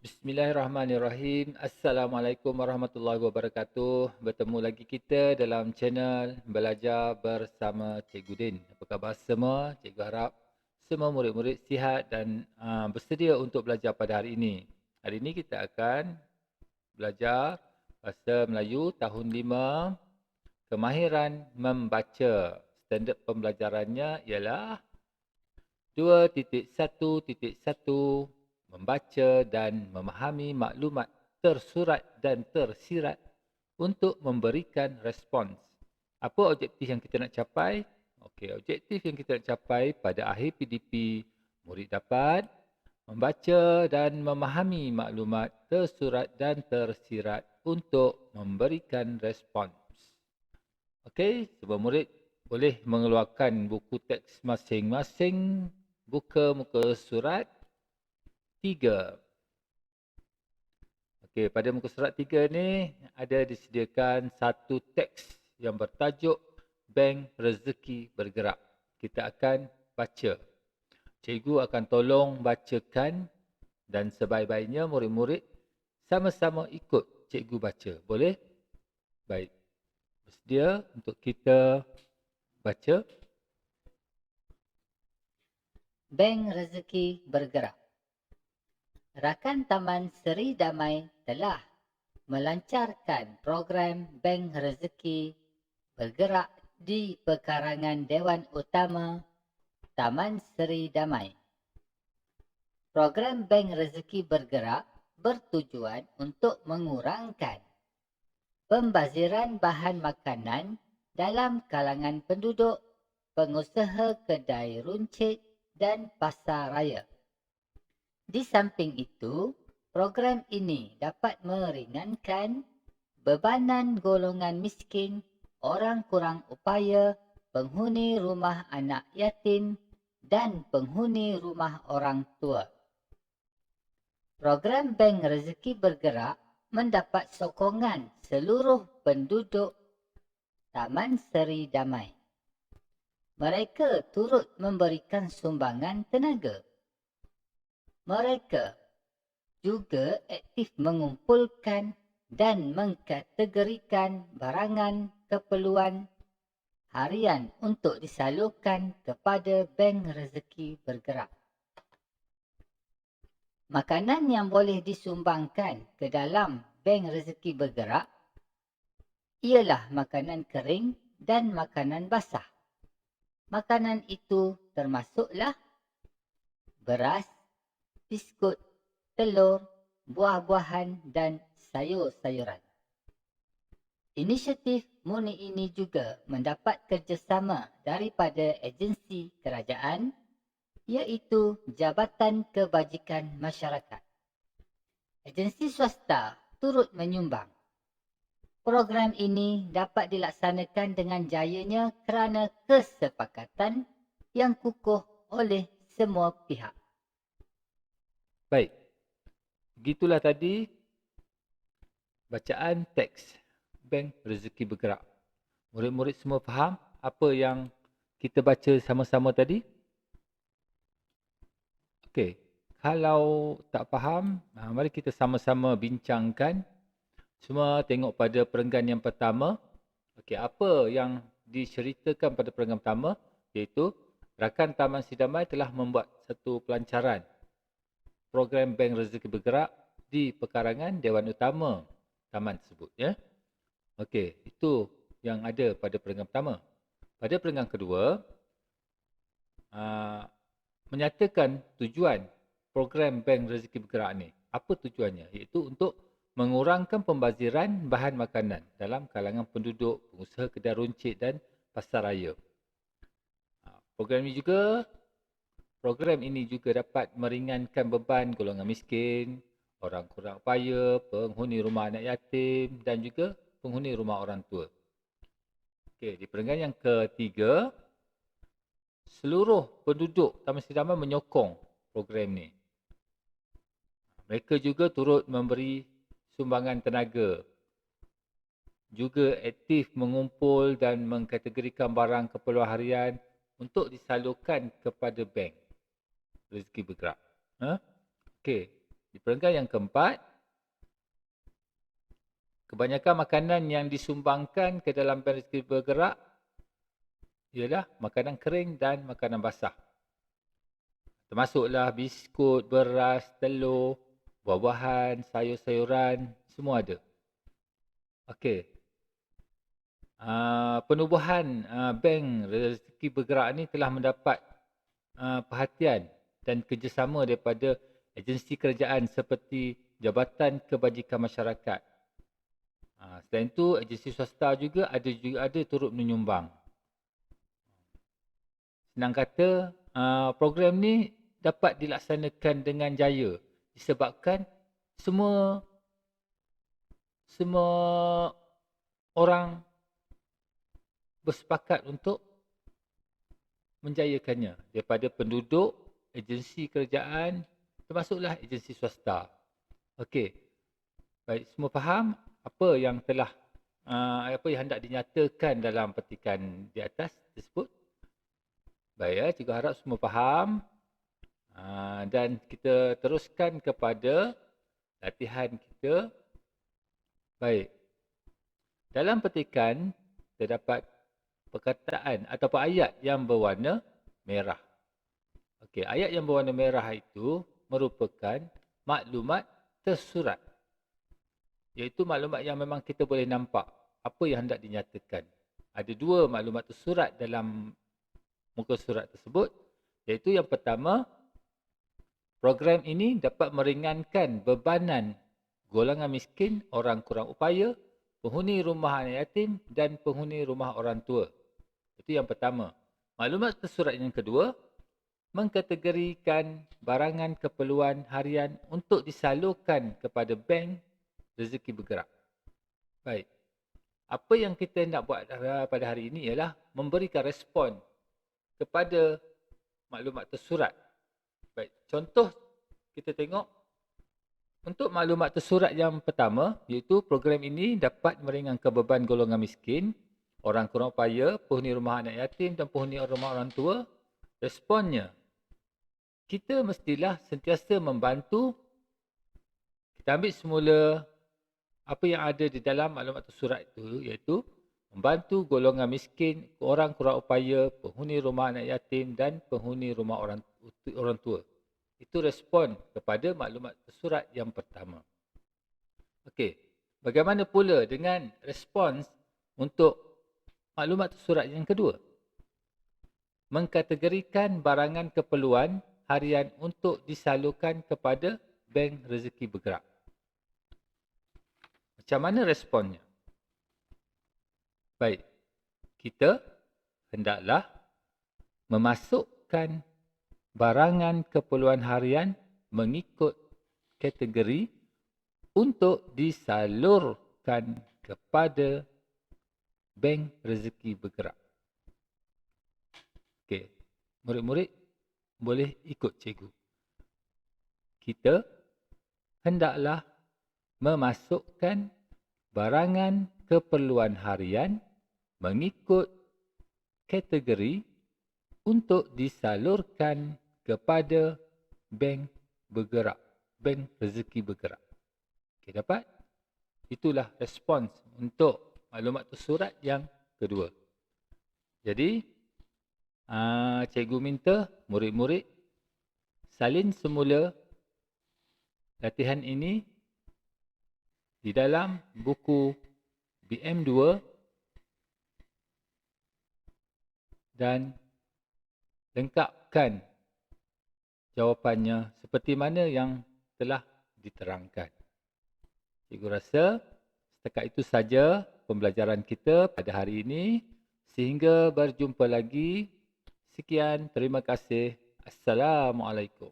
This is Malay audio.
Bismillahirrahmanirrahim. Assalamualaikum warahmatullahi wabarakatuh. Bertemu lagi kita dalam channel Belajar Bersama Cikgu Din. Apa khabar semua? Cikgu harap semua murid-murid sihat dan bersedia untuk belajar pada hari ini. Hari ini kita akan belajar Bahasa Melayu tahun 5, kemahiran membaca. Standard pembelajarannya ialah 2.1.1 membaca dan memahami maklumat tersurat dan tersirat untuk memberikan respons. Apa objektif yang kita nak capai? Okey, objektif yang kita nak capai pada akhir PDP, murid dapat membaca dan memahami maklumat tersurat dan tersirat untuk memberikan respons. Okey, semua murid boleh mengeluarkan buku teks masing-masing. Buka muka surat 3. Okey, pada muka surat 3 ni ada disediakan satu teks yang bertajuk Bank Rezeki Bergerak. Kita akan baca. Cikgu akan tolong bacakan dan sebaik-baiknya murid-murid sama-sama ikut cikgu baca. Boleh? Baik. Bersedia untuk kita baca? Bank Rezeki Bergerak. Rakan Taman Seri Damai telah melancarkan program Bank Rezeki Bergerak di pekarangan Dewan Utama Taman Seri Damai. Program Bank Rezeki Bergerak bertujuan untuk mengurangkan pembaziran bahan makanan dalam kalangan penduduk, pengusaha kedai runcit dan pasar raya. Di samping itu, program ini dapat meringankan bebanan golongan miskin, orang kurang upaya, penghuni rumah anak yatim dan penghuni rumah orang tua. Program Bank Rezeki Bergerak mendapat sokongan seluruh penduduk Taman Seri Damai. Mereka turut memberikan sumbangan tenaga. Mereka juga aktif mengumpulkan dan mengkategorikan barangan keperluan harian untuk disalurkan kepada Bank Rezeki Bergerak. Makanan yang boleh disumbangkan ke dalam Bank Rezeki Bergerak ialah makanan kering dan makanan basah. Makanan itu termasuklah beras, biskut, telur, buah-buahan dan sayur-sayuran. Inisiatif murni ini juga mendapat kerjasama daripada agensi kerajaan iaitu Jabatan Kebajikan Masyarakat. Agensi swasta turut menyumbang. Program ini dapat dilaksanakan dengan jayanya kerana kesepakatan yang kukuh oleh semua pihak. Baik. Begitulah tadi bacaan teks Bank Rezeki Bergerak. Murid-murid semua faham apa yang kita baca sama-sama tadi? Okey. Kalau tak faham, mari kita sama-sama bincangkan. Semua tengok pada perenggan yang pertama. Okey, apa yang diceritakan pada perenggan pertama iaitu rakan Taman Seri Damai telah membuat satu pelancaran program Bank Rezeki Bergerak di pekarangan Dewan Utama taman tersebut, ya. Okey, itu yang ada pada perenggan pertama. Pada perenggan kedua, menyatakan tujuan program Bank Rezeki Bergerak ni. Apa tujuannya? Iaitu untuk mengurangkan pembaziran bahan makanan dalam kalangan penduduk, pengusaha kedai runcit dan pasar raya. Program ini juga dapat meringankan beban golongan miskin, orang kurang upaya, penghuni rumah anak yatim dan juga penghuni rumah orang tua. Okey, di perenggan yang ketiga, seluruh penduduk Taman Seri Damai menyokong program ni. Mereka juga turut memberi sumbangan tenaga. Juga aktif mengumpul dan mengkategorikan barang keperluan harian untuk disalurkan kepada bank Rezeki Bergerak. Okey. Di perenggan yang keempat, kebanyakan makanan yang disumbangkan ke dalam bank rezeki bergerak ialah makanan kering dan makanan basah. Termasuklah biskut, beras, telur, buah-buahan, sayur-sayuran, semua ada. Okey. Penubuhan bank rezeki bergerak ni telah mendapat perhatian dan kerjasama daripada agensi kerajaan seperti Jabatan Kebajikan Masyarakat. Selain itu, agensi swasta juga ada turut menyumbang. Senang kata, program ni dapat dilaksanakan dengan jaya disebabkan semua orang bersepakat untuk menjayakannya, daripada penduduk, agensi kerajaan, termasuklah agensi swasta. Okey. Baik, semua faham apa yang hendak dinyatakan dalam petikan di atas tersebut? Baik, cikgu harap semua faham. Dan kita teruskan kepada latihan kita. Baik. Dalam petikan terdapat perkataan ataupun ayat yang berwarna merah. Okey, ayat yang berwarna merah itu merupakan maklumat tersurat. Iaitu maklumat yang memang kita boleh nampak apa yang hendak dinyatakan. Ada dua maklumat tersurat dalam muka surat tersebut. Iaitu yang pertama, program ini dapat meringankan bebanan golongan miskin, orang kurang upaya, penghuni rumah anak yatim dan penghuni rumah orang tua. Itu yang pertama. Maklumat tersurat yang kedua, mengkategorikan barangan keperluan harian untuk disalurkan kepada bank rezeki bergerak. Baik. Apa yang kita nak buat pada hari ini ialah memberikan respon kepada maklumat tersurat. Baik. Contoh kita tengok untuk maklumat tersurat yang pertama, iaitu program ini dapat meringankan beban golongan miskin, orang kurang upaya, penghuni rumah anak yatim dan penghuni rumah orang tua. Responnya, kita mestilah sentiasa membantu. Kita ambil semula apa yang ada di dalam maklumat tersurat itu, iaitu membantu golongan miskin, orang kurang upaya, penghuni rumah anak yatim dan penghuni rumah orang tua. Itu respon kepada maklumat tersurat yang pertama. Okey, bagaimana pula dengan respons untuk maklumat tersurat yang kedua? Mengkategorikan barangan keperluan harian untuk disalurkan kepada bank rezeki bergerak. Macam mana responnya? Baik, kita hendaklah memasukkan barangan keperluan harian mengikut kategori untuk disalurkan kepada bank rezeki bergerak. Okey, murid-murid boleh ikut cikgu. Kita hendaklah memasukkan barangan keperluan harian mengikut kategori untuk disalurkan kepada bank bergerak, bank rezeki bergerak. Okey, dapat? Itulah respons untuk maklumat tersurat yang kedua. Jadi, cikgu minta murid-murid salin semula latihan ini di dalam buku BM2 dan lengkapkan jawapannya seperti mana yang telah diterangkan. Cikgu rasa setakat itu saja pembelajaran kita pada hari ini. Sehingga berjumpa lagi. Sekian, terima kasih. Assalamualaikum.